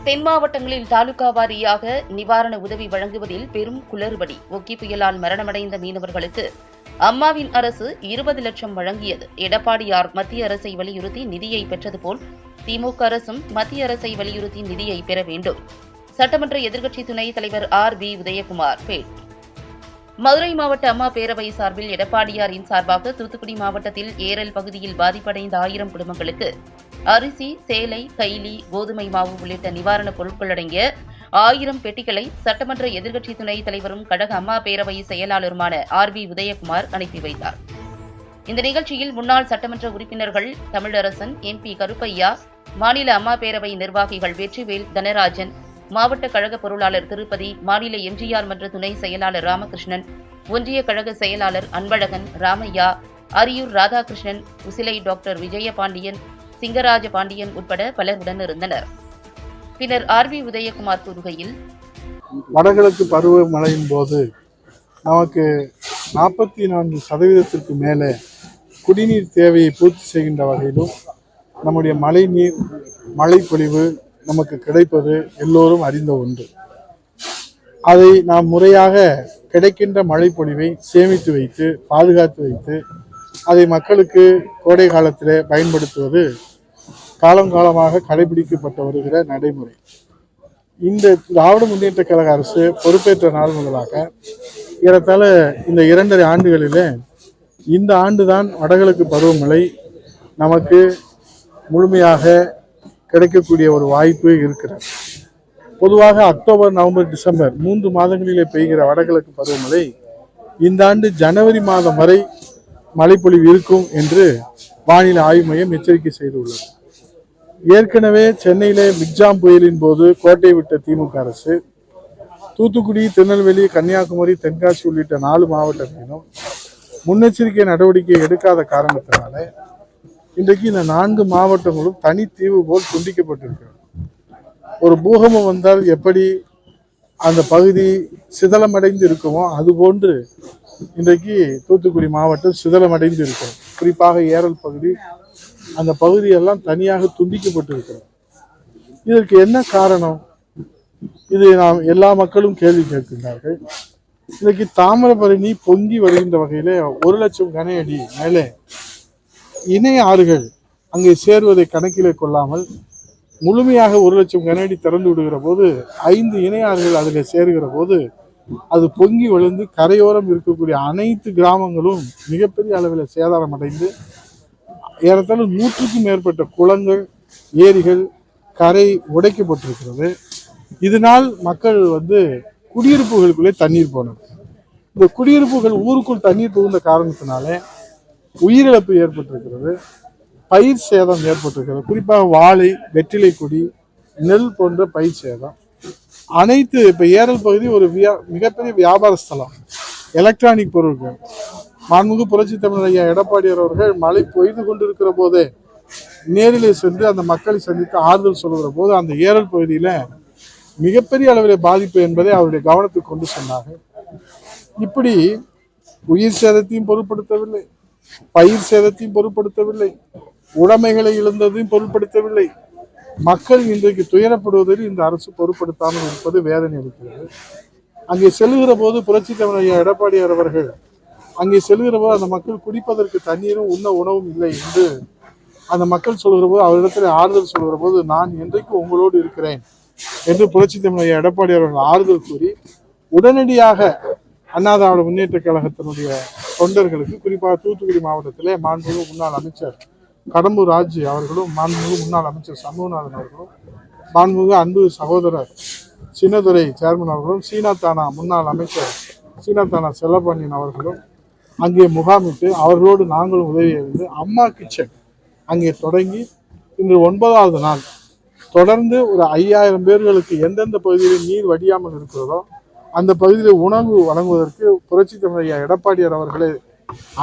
தென் மாவட்டங்களில் தாலுகா வாரியாக நிவாரண உதவி வழங்குவதில் பெரும் குளறுபடி. ஒக்கி புயலால் மரணமடைந்த மீனவர்களுக்கு அம்மாவின் அரசு 20 லட்சம் வழங்கியது. எடப்பாடியார் மத்திய அரசை வலியுறுத்தி நிதியை பெற்றது போல் திமுக அரசும் மத்திய அரசை வலியுறுத்தி நிதியை பெற வேண்டும். சட்டமன்ற எதிர்க்கட்சி துணைத் தலைவர் RB உதயகுமார் பேட்டி. மதுரை மாவட்ட அம்மா பேரவை சார்பில் எடப்பாடியாரின் சார்பாக தூத்துக்குடி மாவட்டத்தில் ஏரல் பகுதியில் பாதிப்படைந்த 1000 குடும்பங்களுக்கு அரிசி, சேலை, கைலி, கோதுமை மாவு உள்ளிட்ட நிவாரணப் பொருட்கள் அடங்கிய 1000 பெட்டிகளை சட்டமன்ற எதிர்க்கட்சி துணைத் தலைவரும் கழக அம்மா பேரவை செயலாளருமான RB உதயகுமார் அனுப்பி வைத்தார். இந்த நிகழ்ச்சியில் முன்னாள் சட்டமன்ற உறுப்பினர்கள் தமிழரசன், MP கருப்பையா, மாநில அம்மா பேரவை நிர்வாகிகள் வெற்றிவேல், தனராஜன், மாவட்ட கழக பொருளாளர் திருப்பதி, மாநில MGR மன்ற துணை செயலாளர் ராமகிருஷ்ணன், ஒன்றிய கழக செயலாளர் அன்பழகன், ராமையா, அரியூர் ராதாகிருஷ்ணன், உசிலை டாக்டர் விஜயபாண்டியன், சிங்கராஜ பாண்டியன் உட்பட பலர் உடனிருந்தனர். பின்னர் RB உதயகுமார் கூறுகையில், வடகிழக்கு பருவமழையின் போது நமக்கு 44% மேலே குடிநீர் தேவையை பூர்த்தி செய்கின்ற வகையிலும் நம்முடைய மழைப்பொழிவு நமக்கு கிடைப்பது எல்லோரும் அறிந்த ஒன்று. அதை நாம் முறையாக கிடைக்கின்ற மழைப்பொழிவை சேமித்து வைத்து பாதுகாத்து வைத்து அதை மக்களுக்கு கோடை காலத்தில் பயன்படுத்துவது காலங்காலமாக கடைபிடிக்கப்பட்டு வருகிற நடைமுறை. இந்த திராவிட முன்னேற்ற கழக அரசு பொறுப்பேற்ற நாள் முதலாக ஏறத்தாழ இந்த 2.5 ஆண்டுகளிலே இந்த ஆண்டுதான் வடகிழக்கு பருவமழை நமக்கு முழுமையாக கிடைக்கக்கூடிய ஒரு வாய்ப்பு இருக்கிறது. பொதுவாக அக்டோபர், நவம்பர், டிசம்பர் 3 மாதங்களிலே பெய்கிற வடகிழக்கு பருவமழை இந்த ஆண்டு ஜனவரி மாதம் வரை மழைப்பொழிவு இருக்கும் என்று வானிலை ஆய்வு மையம் எச்சரிக்கை செய்துள்ளது. ஏற்கனவே சென்னையிலே மிக்ஜாம் புயலின் போது கோட்டை விட்ட திமுக அரசு தூத்துக்குடி, திருநெல்வேலி, கன்னியாகுமரி, தென்காசி உள்ளிட்ட 4 மாவட்டங்களிலும் முன்னெச்சரிக்கை நடவடிக்கை எடுக்காத காரணத்தினால இன்றைக்கு இந்த 4 மாவட்டங்களும் தனித்தீவு போல் துண்டிக்கப்பட்டிருக்கிறது. ஒரு பூகம்பம் வந்தால் எப்படி அந்த பகுதி சிதலமடைந்து இருக்குமோ அதுபோன்று இன்றைக்கு தூத்துக்குடி மாவட்டம் சிதலமடைந்து இருக்கிறது. குறிப்பாக ஏரல் பகுதி, அந்த பகுதியெல்லாம் தனியாக துண்டிக்கப்பட்டிருக்கிறது. இதற்கு என்ன காரணம்? இது நாம் எல்லா மக்களும் கேள்வி கேட்கின்றார்கள். இன்றைக்கு தாமிரபரணி பொங்கி வருகின்ற வகையிலே 1 லட்சம் கன அடி மேலே இணை ஆறுகள் அங்கே சேர்வதை கணக்கிலே கொள்ளாமல் முழுமையாக 1 லட்சம் கன அடி திறந்து விடுகிற போது 5 இணை ஆறுகள் அதில் சேருகிற போது அது பொங்கி விழுந்து கரையோரம் இருக்கக்கூடிய அனைத்து கிராமங்களும் மிகப்பெரிய அளவில் சேதாரம் அடைந்து ஏறத்தாழ 100க்கும் மேற்பட்ட குளங்கள், ஏரிகள், கரை உடைக்கப்பட்டிருக்கிறது. இதனால் மக்கள் குடியிருப்புகளுக்குள்ளே தண்ணீர் போனது. இந்த குடியிருப்புகள் ஊருக்குள் தண்ணீர் புகுந்த காரணத்தினால உயிரிழப்பு ஏற்பட்டிருக்கிறது, பயிர் சேதம் ஏற்பட்டிருக்கிறது. குறிப்பாக வாழை, வெற்றிலை கொடி, நெல் போன்ற பயிர் சேதம் அனைத்து. இப்ப ஏரல் பகுதி ஒரு மிகப்பெரிய வியாபார ஸ்தலம், எலக்ட்ரானிக் பொருட்கள். மாண்புமிகு புரட்சி தமிழர் ஐயா எடப்பாடியார் அவர்கள் மழை பொய்து கொண்டிருக்கிற போதே நேரிலே சென்று அந்த மக்களை சந்தித்து ஆறுதல் சொல்கிற போது அந்த ஏரல் பகுதியில மிகப்பெரிய அளவில் பாதிப்பு என்பதை அவருடைய கவனத்துக்கு கொண்டு சொன்னார்கள். இப்படி உயிர் சேதத்தையும் பொருட்படுத்தவில்லை, பயிர் சேதத்தையும் பொருட்படுத்தவில்லை, உடைமைகளை இழந்ததையும் பொருட்படுத்தவில்லை. மக்கள் இன்றைக்கு துயரப்படுவதில் இந்த அரசு பொருட்படுத்தாமல் இருப்பது வேதனை அளிக்கிறது. அங்கே செல்லுகிற போது புரட்சி தமிழர் ஐயா எடப்பாடியார் அவர்கள் அங்கே செல்லுகிற போது அந்த மக்கள் குடிப்பதற்கு தண்ணீரும் உண்ண உணவும் இல்லை என்று அந்த மக்கள் சொல்கிற போது அவரிடத்தில் ஆறுதல் சொல்கிற போது நான் என்றைக்கு உங்களோடு இருக்கிறேன் என்று புரட்சி தமிழர் ஐயா எடப்பாடியார் அவர்கள் ஆறுதல் கூறி உடனடியாக அண்ணா திராவிட முன்னேற்ற கழகத்தினுடைய தொண்டர்களுக்கு, குறிப்பாக தூத்துக்குடி மாவட்டத்திலே மாண்புமிகு முன்னாள் அமைச்சர் கடம்பூர் ராஜு அவர்களும், மாண்புமிகு முன்னாள் அமைச்சர் சண்முகநாதன் அவர்களும், மாண்புமிகு அன்பு சகோதரர் சின்னதுரை சேர்மன் அவர்களும், சீனாத்தானா முன்னாள் அமைச்சர் சீனாத்தானா செல்லப்பாண்டியன் அவர்களும் அங்கே முகாமிட்டு அவர்களோடு நாங்களும் உதவியிருந்து அம்மா கிச்சன் அங்கே தொடங்கி இன்று 9வது நாள் தொடர்ந்து ஒரு 5000 பேர்களுக்கு எந்தெந்த பகுதியில் நீர் வடியாமல் இருக்கிறதோ அந்த பகுதியில் உணவு வழங்குவதற்கு புரட்சி தமிழர் ஐயா எடப்பாடியார் அவர்களே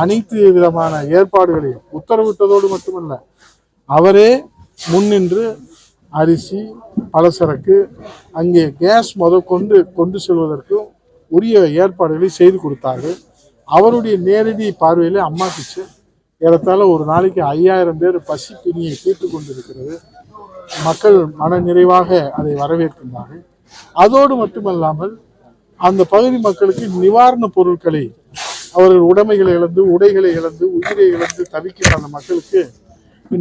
அனைத்து விதமான ஏற்பாடுகளையும் உத்தரவிட்டதோடு மட்டுமல்ல, அவரே முன்னின்று அரிசி, பலசரக்கு, அங்கே கேஸ் கொண்டு செல்வதற்கும் உரிய ஏற்பாடுகளை செய்து கொடுத்தார்கள். அவருடைய நேரடி பார்வையிலே அம்மா கிச்சன் ஏறத்தாழ ஒரு நாளைக்கு 5000 பேர் பசி பிணியை தீர்த்து கொண்டிருக்கிறது. மக்கள் மன நிறைவாக அதை வரவேற்கின்றார்கள். அதோடு மட்டுமல்லாமல் அந்த பகுதி மக்களுக்கு நிவாரணப் பொருட்களை, அவர்கள் உடைமைகளை இழந்து, உடைகளை இழந்து, உயிரை இழந்து தவிக்கின்ற அந்த மக்களுக்கு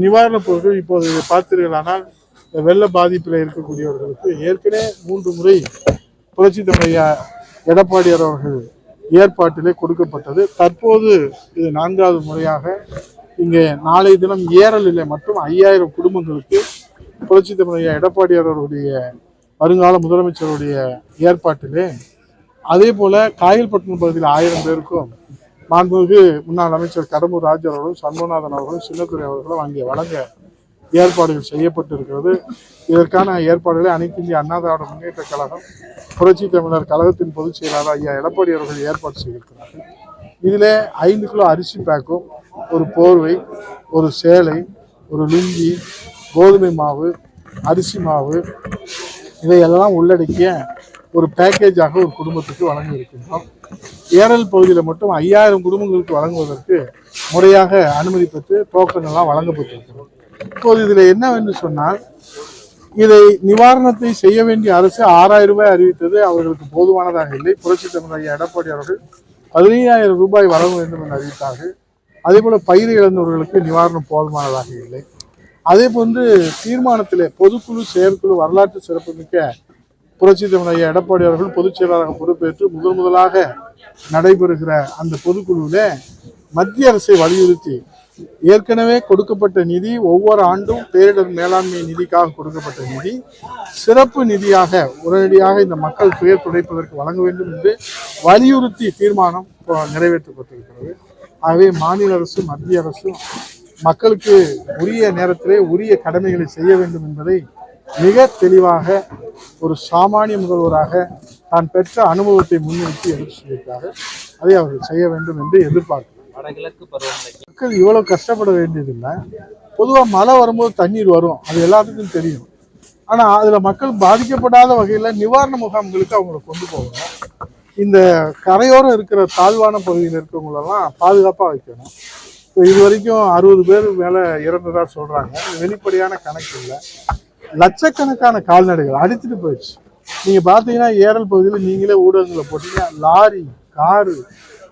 நிவாரணப் பொருட்கள் இப்போது பார்த்தீர்களானால் வெள்ள பாதிப்பில் இருக்கக்கூடியவர்களுக்கு ஏற்கனவே 3 முறை புரட்சி தலைவர் எடப்பாடியார் அவர்கள் ஏற்பாட்டிலே கொடுக்கப்பட்டது. தற்போது இது 4வது முறையாக இங்கே நாளைய தினம் ஏரலிலே மட்டும் 5000 குடும்பங்களுக்கு புரட்சி தலைவர் எடப்பாடியார் அவருடைய வருங்கால முதலமைச்சருடைய ஏற்பாட்டிலே, அதே போல காயல்பட்டினம் பகுதியில் 1000 பேருக்கும் மாண்புமிகு முன்னாள் அமைச்சர் கடம்பூர் ராஜு அவர்களும், சண்முகநாதன் அவர்களும், சின்னத்துறை அவர்களும் அங்கே வழங்க ஏற்பாடுகள் செய்யப்பட்டிருக்கிறது. இதற்கான ஏற்பாடுகளை அனைத்து இந்திய அண்ணா திராவிட முன்னேற்ற கழகம், புரட்சி தமிழர் கழகத்தின் பொதுச் செயலாளர் ஐயா எடப்பாடி அவர்கள் ஏற்பாடு செய்திருக்கிறார்கள். இதில் 5 கிலோ அரிசி பேக்கும், ஒரு போர்வை, ஒரு சேலை, ஒரு லுங்கி, கோதுமை மாவு, அரிசி மாவு, இதையெல்லாம் உள்ளடக்கிய ஒரு பேக்கேஜாக ஒரு குடும்பத்துக்கு வழங்க இருக்கின்றோம். ஏரல் பகுதியில் மட்டும் 5000 குடும்பங்களுக்கு வழங்குவதற்கு முறையாக அனுமதி பெற்று டோக்கன் எல்லாம் வழங்கப்பட்டிருக்கிறோம். இப்போது இதில் என்னவென்று சொன்னால், இதை நிவாரணத்தை செய்ய வேண்டிய அரசு 6000 ரூபாய் அறிவித்தது அவர்களுக்கு போதுமானதாக இல்லை. புரட்சி தமிழர் ஐயா எடப்பாடி அவர்கள் 15000 ரூபாய் வழங்க வேண்டும் என்று அறிவித்தார்கள். அதே போல பயிர் இழந்தவர்களுக்கு நிவாரணம் போதுமானதாக இல்லை. அதே போன்று தீர்மானத்திலே பொதுக்குழு, செயற்குழு, வரலாற்று சிறப்புமிக்க புரட்சி தமிழர் ஐயா எடப்பாடி அவர்கள் பொதுச் செயலாளராக பொறுப்பேற்று முதலாக நடைபெறுகிற அந்த பொதுக்குழுவில் மத்திய அரசை வலியுறுத்தி ஏற்கனவே கொடுக்கப்பட்ட நிதி, ஒவ்வொரு ஆண்டும் பேரிடர் மேலாண்மை நிதிக்காக கொடுக்கப்பட்ட நிதி சிறப்பு நிதியாக உடனடியாக இந்த மக்கள் துயர் துடைப்பதற்கு வழங்க வேண்டும் என்று வலியுறுத்தி தீர்மானம் நிறைவேற்றப்பட்டிருக்கிறது. ஆகவே மாநில அரசு, மத்திய அரசு மக்களுக்கு உரிய நேரத்திலே உரிய கடமைகளை செய்ய வேண்டும் என்பதை மிக தெளிவாக ஒரு சாமானிய முதல்வராக தான் பெற்ற அனுபவத்தை முன்னிறுத்தி எடுத்து சொல்லியிருக்கார்கள். அதை அவர்கள் செய்ய வேண்டும் என்று எதிர்பார்க்கிறோம். மக்கள் இவ்வளவு கஷ்டப்பட வேண்டியதில்லை. பொதுவாக மழை வரும்போது தண்ணீர் வரும், அது எல்லாத்துக்கும் தெரியும். ஆனால் அதில் மக்கள் பாதிக்கப்படாத வகையில் நிவாரண முகாம்களுக்கு அவங்களை கொண்டு போகணும். இந்த கரையோரம் இருக்கிற தாழ்வான பகுதியில் இருக்கிறவங்களெல்லாம் பாதுகாப்பாக வைக்கணும். இப்போ இது வரைக்கும் 60 பேர் மேலே இறந்ததாக சொல்கிறாங்க. வெளிப்படையான கணக்கு இல்லை. லட்சக்கணக்கான கால்நடைகள் அடித்துட்டு போயிடுச்சு. நீங்கள் பார்த்தீங்கன்னா ஏரல் பகுதியில் நீங்களே ஊடகங்களை போட்டீங்க, லாரி, காரு,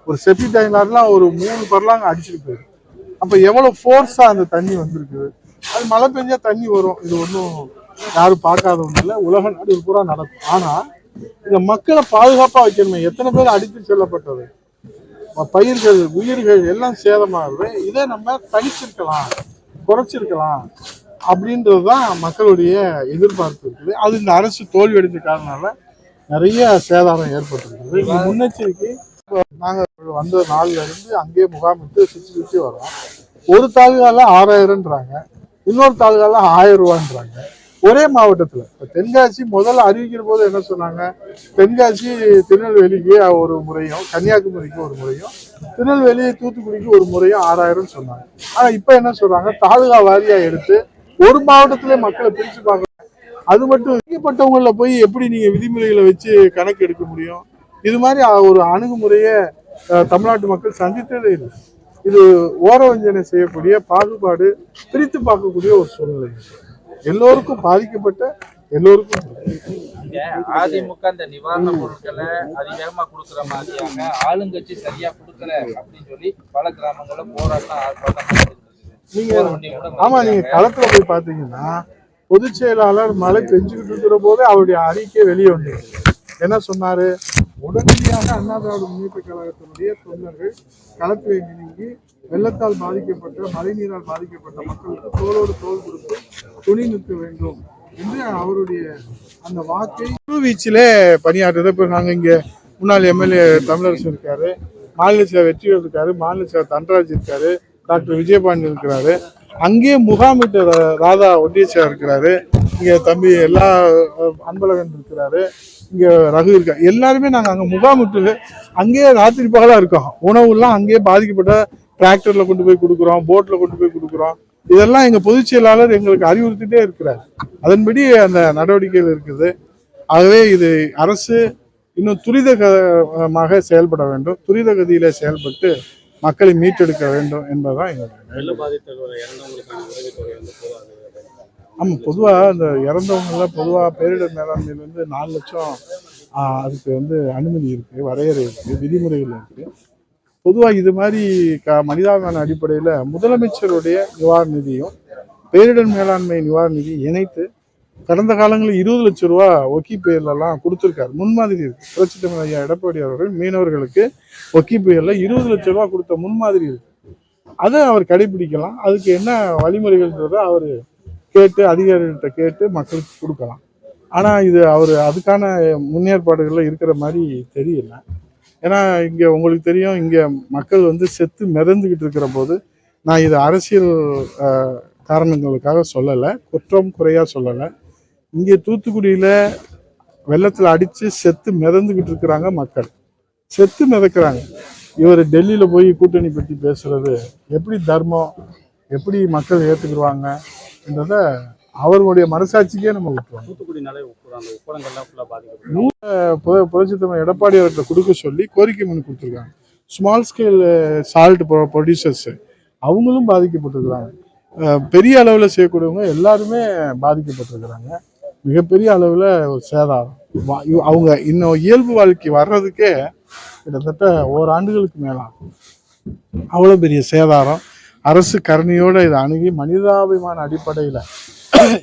ஒரு செப்டி டேங்க் லாரிலாம் ஒரு 3 பரலாங்க அடிச்சுட்டு போயிடும். அப்போ எவ்வளோ ஃபோர்ஸாக அந்த தண்ணி வந்திருக்குது. அது மழை பெஞ்சா தண்ணி வரும். இது ஒன்றும் யாரும் பார்க்காத ஒன்றும் இல்லை, உலக நாடு பூரா நடக்கும். ஆனால் இந்த மக்களை பாதுகாப்பாக வைக்கணுமே. எத்தனை பேர் அடித்து செல்லப்பட்டது, பயிர்கள், உயிர்கள் எல்லாம் சேதமாகுது. இதை நம்ம தனிச்சிருக்கலாம், குறைச்சிருக்கலாம் அப்படின்றது தான் மக்களுடைய எதிர்பார்ப்பு இருக்குது. அது இந்த அரசு தோல்வி அடைந்த காரணனால நிறைய சேதாரம் ஏற்பட்டிருக்குது. முன்னெச்சரிக்கை நாங்கள் வந்த நாள்ல இருந்து அங்கேயே முகாமிட்டு சுற்றி வரோம். ஒரு தாலுகால 6000ன்றாங்க, இன்னொரு தாலுகால 1000 ரூபான்றாங்க. ஒரே மாவட்டத்தில். இப்போ தென்காசி முதல்ல அறிவிக்கிற போது என்ன சொன்னாங்க, தென்காசி திருநெல்வேலிக்கு ஒரு முறையும், கன்னியாகுமரிக்கு ஒரு முறையும், திருநெல்வேலி தூத்துக்குடிக்கு ஒரு முறையும் 6000 சொன்னாங்க. ஆனால் இப்போ என்ன சொல்றாங்க, தாலுகா வாரியா எடுத்து ஒரு மாவட்டத்திலே மக்களை பிரித்து பார்க்க. அது மட்டும் விதிக்கப்பட்டவங்கள போய் எப்படி நீங்க விதிமுறைகளை வச்சு கணக்கு எடுக்க முடியும்? இது மாதிரி ஒரு அணுகுமுறையை தமிழ்நாட்டு மக்கள் சந்தித்ததே இல்லை. இது ஓரவஞ்சனை செய்யக்கூடிய, பாகுபாடு, பிரித்து பார்க்கக்கூடிய ஒரு சூழ்நிலை. எல்லோருக்கும் பாதிக்கப்பட்ட எல்லோருக்கும். அதிமுக இந்த நிவாரண பொருட்களை அதிகமா கொடுக்குற மாதிரியாக ஆளுங்கட்சி சரியா கொடுக்கல அப்படின்னு சொல்லி பல கிராமங்கள்ல போராட்டம். நீங்க களத்துல போய் பாத்தீங்கன்னா பொதுச் செயலாளர் மழை பெஞ்சுக்கிட்டு இருக்கிற போது அவருடைய அறிக்கை வெளியே வந்தது. என்ன சொன்னாரு, உடனடியாக அண்ணா திராவிட முன்னேற்ற கழகத்தினுடைய தொண்டர்கள் களத்திலே நீங்கி வெள்ளத்தால் பாதிக்கப்பட்ட, மழைநீரால் பாதிக்கப்பட்ட மக்களுக்கு தோளோடு தோல் கொடுத்து துணி நிற்க வேண்டும் என்று அவருடைய அந்த வாக்கை வீச்சிலே பணியாற்றுறது. இப்போ நாங்கள் இங்கே முன்னாள் எம்எல்ஏ தமிழரசு இருக்காரு, மாநில செயலர் வெற்றிவேல் இருக்காரு, மாநில செயலர் தன்ராஜ் இருக்காரு, டாக்டர் விஜயபாண்டி இருக்கிறாரு, அங்கேயே முகாமிட்ட ராதா ஒட்டியச்சார் இருக்கிறாரு, இங்கே தம்பி எல்லா அன்பழகன் இருக்கிறாரு, இங்கே ரகு இருக்காரு. எல்லாருமே நாங்கள் அங்கே முகாமிட்டு அங்கேயே ராத்திரி பகலாக இருக்கோம். உணவுலாம் அங்கேயே பாதிக்கப்பட்ட டிராக்டரில் கொண்டு போய் கொடுக்குறோம், போட்டில் கொண்டு போய் கொடுக்குறோம். இதெல்லாம் எங்கள் பொதுச் செயலாளர் எங்களுக்கு அறிவுறுத்திட்டே இருக்கிறார். அதன்படி அந்த நடவடிக்கைகள் இருக்குது. ஆகவே இது அரசு இன்னும் துரிதமாக செயல்பட வேண்டும், துரித கதியில செயல்பட்டு மக்களை மீட்டெடுக்க வேண்டும் என்பதுதான் எங்களுடைய. ஆமாம், பொதுவாக இந்த இறந்தவங்கெல்லாம் பொதுவாக பேரிடர் மேலாண்மையில் வந்து 4 லட்சம் அதுக்கு வந்து அனுமதி இருக்குது, வரையறை இருக்குது, விதிமுறைகள் இருக்குது. பொதுவாக இது மாதிரி மனிதாபிமான அடிப்படையில் முதலமைச்சருடைய நிவாரண நிதியும் பேரிடர் மேலாண்மை நிவாரண நிதியும் இணைத்து கடந்த காலங்களில் 20 லட்சம் ரூபா ஒக்கி பெயர்லாம் கொடுத்துருக்காரு. முன்மாதிரி இருக்கு. புரட்சி தலைவர் ஐயா எடப்பாடி அவர்கள் மீனவர்களுக்கு ஒக்கி பெயரில் 20 லட்சம் ரூபா கொடுத்த முன்மாதிரி இருக்கு. அதை அவர் கடைபிடிக்கலாம். அதுக்கு என்ன வழிமுறைகள்ன்றதை அவர் கேட்டு அதிகாரிகள்கிட்ட கேட்டு மக்களுக்கு கொடுக்கலாம். ஆனால் இது அவர் அதுக்கான முன்னேற்பாடுகளில் இருக்கிற மாதிரி தெரியல. ஏன்னா இங்கே உங்களுக்கு தெரியும், இங்கே மக்கள் வந்து செத்து மிதந்துக்கிட்டு இருக்கிற போது நான் இது அரசியல் காரணங்களுக்காக சொல்லலை, குற்றம் குறையாக சொல்லலை. இங்கே தூத்துக்குடியில் வெள்ளத்தில் அடித்து செத்து மிதந்துக்கிட்டு இருக்கிறாங்க மக்கள், செத்து மிதக்கிறாங்க. இவர் டெல்லியில் போய் கூட்டணி பற்றி பேசுறது எப்படி தர்மம், எப்படி மக்கள் ஏற்றுக்குருவாங்கன்றத அவர்களுடைய மனசாட்சிக்கே நம்ம விட்டுருவோம். புரட்சி தலைவர் எடப்பாடி அவர்கிட்ட கொடுக்க சொல்லி கோரிக்கை மனு கொடுத்துருக்காங்க. ஸ்மால் ஸ்கேல் சால்ட் ப்ரொடியூசர்ஸ் அவங்களும் பாதிக்கப்பட்டிருக்கிறாங்க. பெரிய அளவில் செய்யக்கூடியவங்க எல்லாருமே பாதிக்கப்பட்டிருக்கிறாங்க. மிகப்பெரிய அளவில் ஒரு சேதாரம். அவங்க இன்னும் இயல்பு வாழ்க்கை வர்றதுக்கே கிட்டத்தட்ட ஓராண்டுகளுக்கு மேலாகும். அவ்வளோ பெரிய சேதாரம். அரசு கருணையோடு இதை அணுகி மனிதாபிமான அடிப்படையில்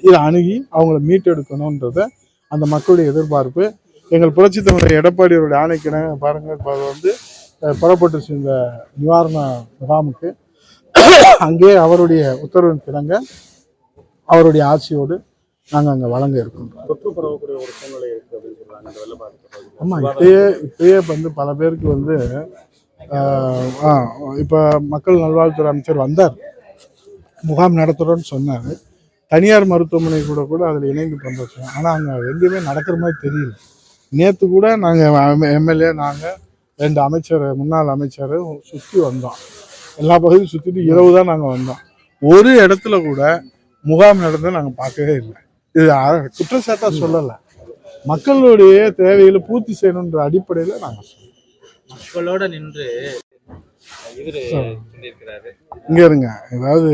இதை அணுகி அவங்கள மீட்டெடுக்கணுன்றத அந்த மக்களுடைய எதிர்பார்ப்பு. எங்கள் புரட்சி தலைவர் எடப்பாடி அவருடைய ஆணைக்கிணங்க பாருங்கள், இப்போ வந்து புறப்பட்டுச்சு இந்த நிவாரண முகாமுக்கு. அங்கே அவருடைய உத்தரவின் கிணங்க அவருடைய ஆட்சியோடு நாங்கள் அங்கே வழங்க இருக்கோம். தொற்று பரவக்கூடிய ஒரு சூழ்நிலை இருக்குது அப்படின்னு சொல்றாங்க அந்த வெள்ள பாதிப்பு. ஆமாம், இப்பயே வந்து பல பேருக்கு வந்து இப்போ மக்கள் நல்வாழ்வுத்துறை அமைச்சர் வந்தார், முகாம் நடத்துகிறோன்னு சொன்னார். தனியார் மருத்துவமனை கூட அதில் இணைந்து பண்ணுறோம். ஆனால் அங்கே எங்கேயுமே நடக்கிற மாதிரி தெரியல. நேற்று கூட நாங்கள் எம்எல்ஏ நாங்கள் 2 அமைச்சர் முன்னாள் அமைச்சர் சுற்றி வந்தோம். எல்லா பகுதியும் சுற்றிட்டு இரவு தான் நாங்கள் வந்தோம். ஒரு இடத்துல கூட முகாம் நடந்து நாங்கள் பார்க்கவே இல்லை. இது குற்றச்சாட்டாக சொல்லலை, மக்களுடைய தேவைகளை பூர்த்தி செய்யணுன்ற அடிப்படையில் நாங்கள் மக்களோட நின்று இங்கே இருங்க. அதாவது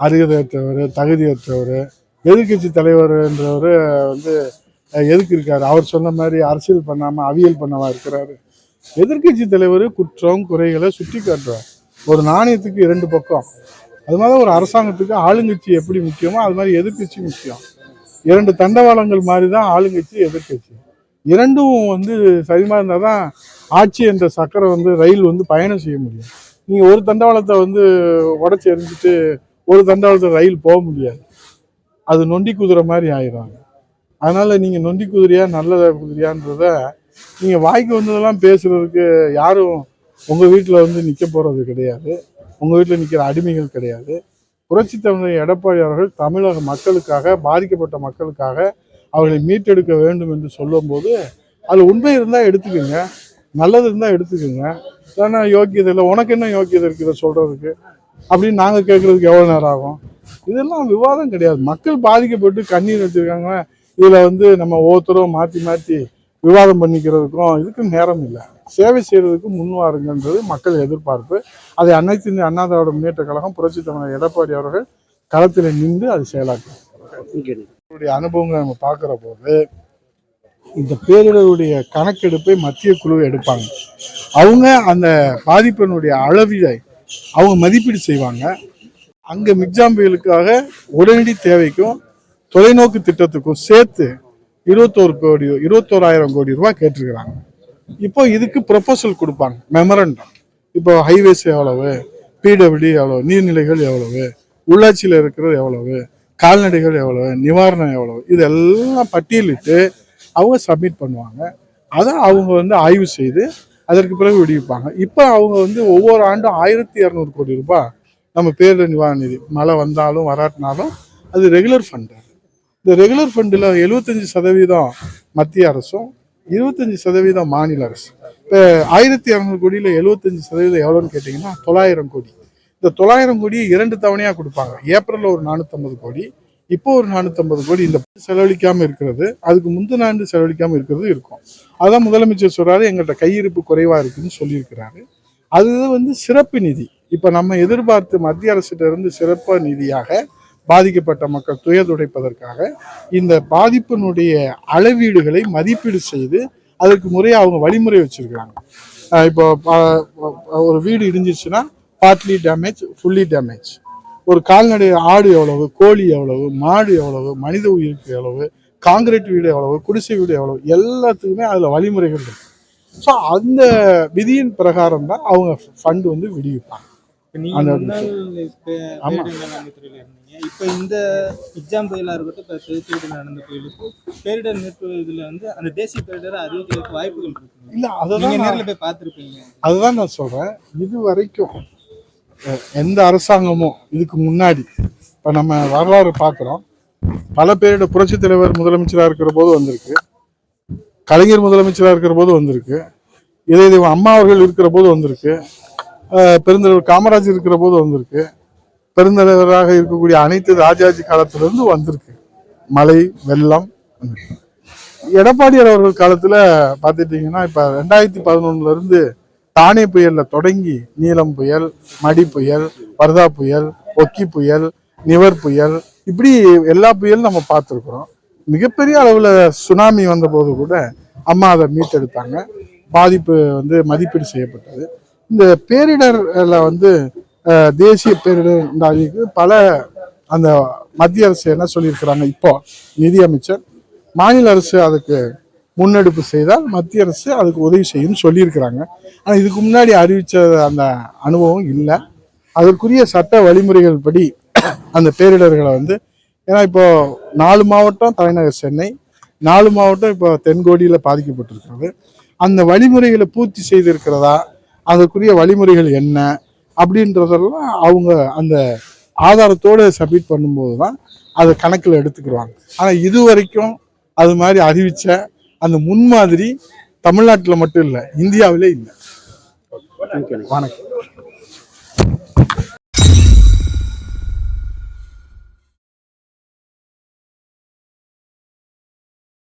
அருகதையற்றவர், தகுதியற்றவர், எதிர்கட்சி தலைவர்ன்றவர் வந்து எதுக்கு இருக்காரு? அவர் சொன்ன மாதிரி அரசியல் பண்ணாமல் அவியல் பண்ணவா இருக்கிறாரு? எதிர்கட்சி தலைவர் குற்றம் குறைகளை சுட்டி காட்டுறார். ஒரு நாணயத்துக்கு 2 பக்கம். அது மாதிரி ஒரு அரசாங்கத்துக்கு ஆளுங்கட்சி எப்படி முக்கியமோ அது மாதிரி எதிர்கட்சி முக்கியம். 2 தண்டவாளங்கள் மாதிரி தான் ஆளுங்கட்சி எதிர்கட்சி. இரண்டும் வந்து சரிமா இருந்தால் தான் ஆட்சி என்ற சக்கரை வந்து ரயில் வந்து பயணம் செய்ய முடியும். நீங்கள் ஒரு தண்டவாளத்தை வந்து உடச்சி எரிஞ்சிட்டு ஒரு தண்டவாளத்தை ரயில் போக முடியாது. அது நொண்டி குதிரை மாதிரி ஆயிடுவாங்க. அதனால நீங்கள் நொண்டி குதிரையா நல்ல குதிரையான்றத நீங்கள் வாய்க்கு வந்ததெல்லாம் பேசுறதுக்கு யாரும் உங்கள் வீட்டில் வந்து நிற்க போகிறது கிடையாது. உங்கள் வீட்டில் நிற்கிற அடிமைகள் கிடையாது. புரட்சி தலைவர் எடப்பாடி அவர்கள் தமிழக மக்களுக்காக, பாதிக்கப்பட்ட மக்களுக்காக அவர்களை மீட்டெடுக்க வேண்டும் என்று சொல்லும்போது அது உண்மை இருந்தால் எடுத்துக்கோங்க, நல்லது இருந்தால் எடுத்துக்கோங்க. ஏன்னா யோக்கியதை இல்லை, உனக்கு என்ன யோக்கியதை இருக்குது சொல்கிறதுக்கு அப்படின்னு நாங்கள் கேட்குறதுக்கு எவ்வளோ நேரம் ஆகும்? இதெல்லாம் விவாதம் கிடையாது. மக்கள் பாதிக்கப்பட்டு கண்ணீர் வச்சுருக்காங்க. இதில் வந்து நம்ம ஒவ்வொருத்தரும் மாற்றி மாற்றி விவாதம் பண்ணிக்கிறதுக்கும் இதுக்கும் நேரம் இல்லை. சேவை செய்கிறதுக்கு முன்வாருங்கன்றது மக்கள் எதிர்பார்ப்பு. அதை அனைத்து இந்திய அண்ணா திராவிட முன்னேற்ற கழகம் புரட்சி தலைவர் எடப்பாடி அவர்கள் களத்தில் நின்று அது செயலாக்கும். அனுபவங்களை நம்ம பார்க்குற போது இந்த பேரிடருடைய கணக்கெடுப்பை மத்திய குழு எடுப்பாங்க. அவங்க அந்த பாதிப்பினுடைய அளவிலை அவங்க மதிப்பீடு செய்வாங்க. அங்கே மிக்ஜாம் புயலுக்காக உடனடி தேவைக்கும் தொலைநோக்கு திட்டத்துக்கும் சேர்த்து 21,000 கோடி ரூபாய் கேட்டிருக்கிறாங்க. இப்போ இதுக்கு ப்ரொபோசல் கொடுப்பாங்க, மெமரண்டம். இப்போ ஹைவேஸ் எவ்வளவு, பிடபிள்யூ எவ்வளவு, நீர்நிலைகள் எவ்வளவு, உள்ளாட்சியில் இருக்கிறது எவ்வளவு, கால்நடைகள் எவ்வளவு, நிவாரணம் எவ்வளவு, இதெல்லாம் பட்டியலிட்டு அவங்க சப்மிட் பண்ணுவாங்க. அதை அவங்க வந்து ஆய்வு செய்து அதற்கு பிறகு விடுவிப்பாங்க. இப்போ அவங்க வந்து ஒவ்வொரு ஆண்டும் 1,200 கோடி ரூபாய் நம்ம பேரிடர் நிவாரண நிதி, மழை வந்தாலும் வராட்டினாலும் அது ரெகுலர் ஃபண்டு. இந்த ரெகுலர் ஃபண்டில் 75% மத்திய அரசும் 25% மாநில அரசு. இப்போ 1,200 கோடியில் 75% எவ்வளோன்னு கேட்டிங்கன்னா 900 கோடி. இந்த 900 கோடியை 2 தவணையாக கொடுப்பாங்க. ஏப்ரலில் ஒரு 450 கோடி, இப்போ ஒரு 450 கோடி. இந்த செலவழிக்காமல் இருக்கிறது, அதுக்கு முந்தின ஆண்டு செலவழிக்காமல் இருக்கிறது இருக்கும். அதான் முதலமைச்சர் சொல்கிறாரு, எங்கள்கிட்ட கையிருப்பு குறைவாக இருக்குதுன்னு சொல்லியிருக்கிறாரு. அது வந்து சிறப்பு நிதி. இப்போ நம்ம எதிர்பார்த்து மத்திய அரசிட்ட இருந்து சிறப்பு நிதியாக பாதிக்கப்பட்ட மக்கள் துயதுடைப்பதற்காக இந்த பாதிப்பினுடைய அளவீடுகளை மதிப்பீடு செய்து அதற்கு முறையாக அவங்க வழிமுறை வச்சிருக்காங்க. இப்போ ஒரு வீடு இடிஞ்சிச்சுன்னா பார்ட்லி டேமேஜ், ஃபுல்லி டேமேஜ். ஒரு கால்நடை ஆடு எவ்வளவு, கோழி எவ்வளவு, மாடு எவ்வளவு, மனித உயிருக்கு எவ்வளவு, காங்கிரீட் வீடு எவ்வளவு, குடிசை வீடு எவ்வளவு, எல்லாத்துக்குமே அதில் வழிமுறைகள் இருக்கு. ஸோ அந்த விதியின் பிரகாரம் தான் அவங்க ஃபண்ட் வந்து விடுவிப்பாங்க. இப்போ இந்த எக்ஸாம் புயலாக இருக்கட்டும், இப்போ திருச்சியில் நடந்த புயலுக்கு பேரிடர் மீட்பு இதில் வந்து அந்த தேசிய பேரிடரை அறிவிக்கிறதுக்கு வாய்ப்புகள் இருக்கு. இல்லை, அதுதான் நேரில் போய் பார்த்துருப்பீங்க. அதுதான் நான் சொல்கிறேன். இது வரைக்கும் எந்த அரசாங்கமும் இதுக்கு முன்னாடி இப்போ நம்ம வரலாறு பார்க்குறோம். பல பேரிடர் புரட்சித் தலைவர் முதலமைச்சராக இருக்கிற போது வந்திருக்கு, கலைஞர் முதலமைச்சராக இருக்கிற போது வந்திருக்கு, இதய அம்மா அவர்கள் இருக்கிற போது வந்திருக்கு, பெருந்தலைவர் காமராஜர் இருக்கிற போது வந்திருக்கு, பெருந்தலைவராக இருக்கக்கூடிய அனைத்து ராஜாஜி காலத்திலிருந்து வந்திருக்கு. மழை வெள்ளம் எடப்பாடியார் அவர்கள் காலத்துல பார்த்துட்டீங்கன்னா இப்ப 2011 இருந்து தானே புயல்ல தொடங்கி நீலம் புயல், மடி புயல், வர்தா புயல், ஒக்கி புயல், நிவர் புயல், இப்படி எல்லா புயலும் நம்ம பார்த்துருக்குறோம். மிகப்பெரிய அளவுல சுனாமி வந்த போது கூட அம்மா அதை மீட்டெடுத்தாங்க. பாதிப்பு வந்து மதிப்பீடு செய்யப்பட்டது. இந்த பேரிடர்ல வந்து தேசிய பேரிடர் பல அந்த மத்திய அரசு என்ன சொல்லியிருக்கிறாங்க, இப்போ நிதி அமைச்சர் மாநில அரசு அதுக்கு முன்னெடுப்பு செய்தால் மத்திய அரசு அதுக்கு உதவி செய்யும் சொல்லியிருக்கிறாங்க. ஆனால் இதுக்கு முன்னாடி அறிவித்த அந்த அனுபவம் இல்லை. அதற்குரிய சட்ட வழிமுறைகள் படி அந்த பேரிடர்களை வந்து, ஏன்னா இப்போ 4 மாவட்டம் தலைநகர் சென்னை, 4 மாவட்டம் இப்போ தென்கோடியில் பாதிக்கப்பட்டிருக்கிறது. அந்த வழிமுறைகளை பூர்த்தி செய்திருக்கிறதா, அதற்குரிய வழிமுறைகள் என்ன அப்படின்றதெல்லாம் அவங்க அந்த ஆதாரத்தோடு சப்மிட் பண்ணும்போது தான் அதை கணக்கில் எடுத்துக்கிடுவாங்க. ஆனால் இது வரைக்கும் அது மாதிரி அறிவித்த அந்த முன்மாதிரி தமிழ்நாட்டில் மட்டும் இல்லை, இந்தியாவிலே இல்லை. வணக்கம்.